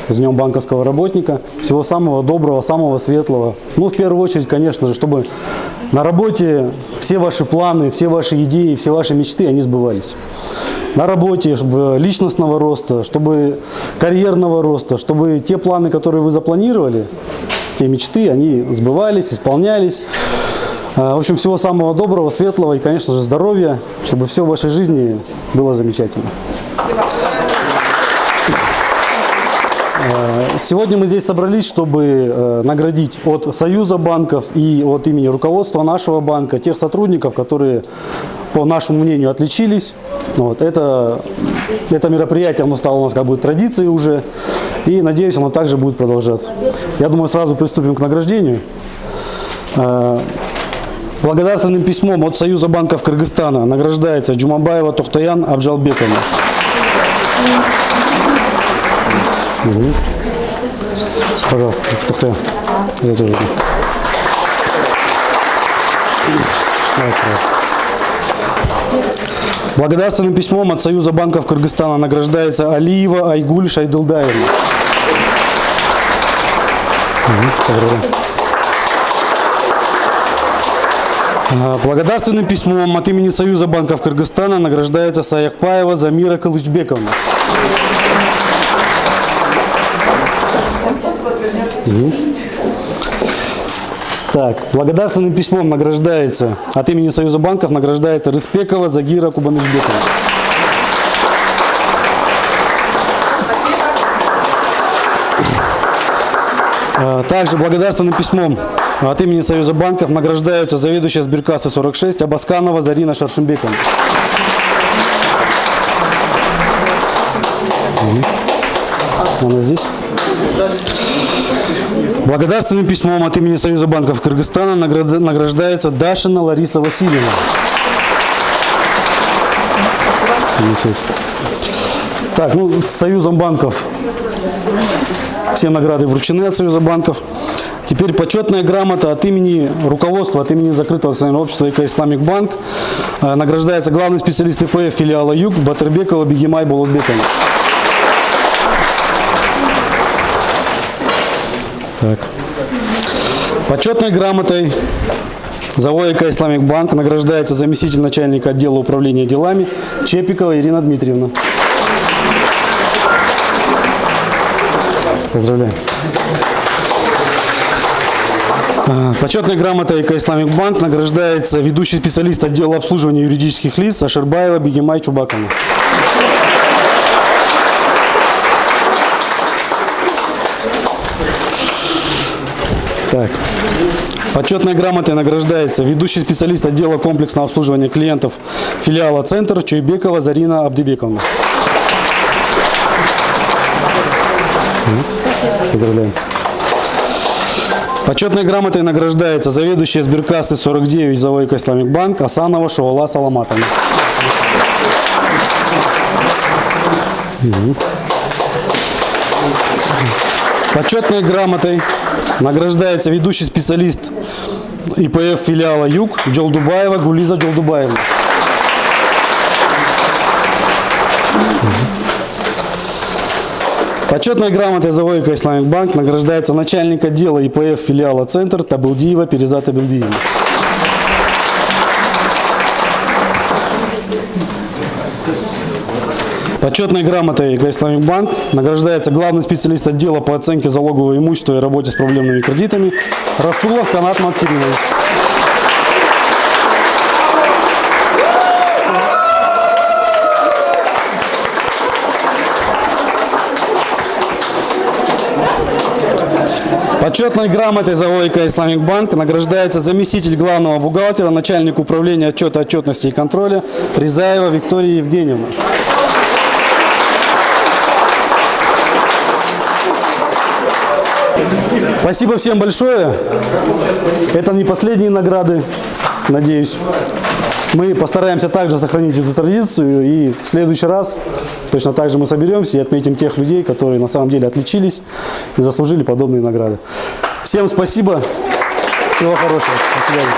с Днем банковского работника. Всего самого доброго, самого светлого. Ну, в первую очередь, конечно же, чтобы на работе все ваши планы, все ваши идеи, все ваши мечты, они сбывались. На работе, чтобы личностного роста, чтобы карьерного роста, чтобы те планы, которые вы запланировали, те мечты, они сбывались, исполнялись. В общем, всего самого доброго, светлого и, конечно же, здоровья, чтобы все в вашей жизни было замечательно. Сегодня мы здесь собрались, чтобы наградить от Союза банков и от имени руководства нашего банка тех сотрудников, которые, по нашему мнению, отличились. Вот. Это мероприятие, оно стало у нас как бы традицией уже, и, надеюсь, оно также будет продолжаться. Я думаю, сразу приступим к награждению. Благодарственным письмом от Союза банков Кыргызстана награждается Джумабаева Тохтаян Абджалбековна. Угу. Пожалуйста, Тохтаян. Я тоже. Благодарственным письмом от Союза банков Кыргызстана награждается Алиева Айгуль Шайдылдаевна. Благодарственным письмом от имени Союза банков Кыргызстана награждается Саякпаева Замира Кылычбековна. Так, благодарственным письмом награждается от имени Союза банков награждается Рыспекова Загира Кубанышбековна. Также благодарственным письмом от имени Союза банков награждаются заведующая сберкассы 46 Абасканова Зарина Шаршимбековна. Она здесь. Благодарственным письмом от имени Союза банков Кыргызстана награждается Дашина Лариса Васильевна. Так, ну, с Союзом банков все награды вручены от Союза банков. Теперь почетная грамота от имени руководства, от имени закрытого акционерного общества ИК Исламик Банк награждается главный специалист ИПФ филиала Юг Батырбекова Бегимай Болотбековна. Так. Почетной грамотой ЗАО ИК Исламик Банк награждается заместитель начальника отдела управления делами Чепикова Ирина Дмитриевна. Поздравляем. Почетной грамотой ИК Исламик Банк награждается ведущий специалист отдела обслуживания юридических лиц Аширбаева Бегимай Чубаковна. Так. Почетной грамотой награждается ведущий специалист отдела комплексного обслуживания клиентов филиала «Центр» Чуйбекова Зарина Абдибековна. Поздравляем. Почетной грамотой награждается заведующая сберкассы 49 ЗАО ИК Исламик Банк Асанова Шуала Саламатовна. Почетной грамотой награждается ведущий специалист ИПФ филиала Юг Джолдубаева Гулиза Джолдубаевна. Почетной грамотой ЗАО ИК Исламик Банк награждается начальник отдела ИПФ филиала Центр Табылдиева Перизат Табылдиевна. Почетной грамотой ИК Исламик Банк награждается главный специалист отдела по оценке залогового имущества и работе с проблемными кредитами Расулов Канат Максимович. Почетной грамотой ЗАО ИК Исламик Банк награждается заместитель главного бухгалтера, начальник управления отчета, отчетности и контроля Ризаева Виктория Евгеньевна. Спасибо всем большое. Это не последние награды, надеюсь. Мы постараемся также сохранить эту традицию, и в следующий раз точно так же мы соберемся и отметим тех людей, которые на самом деле отличились и заслужили подобные награды. Всем спасибо. Всего хорошего. До свидания.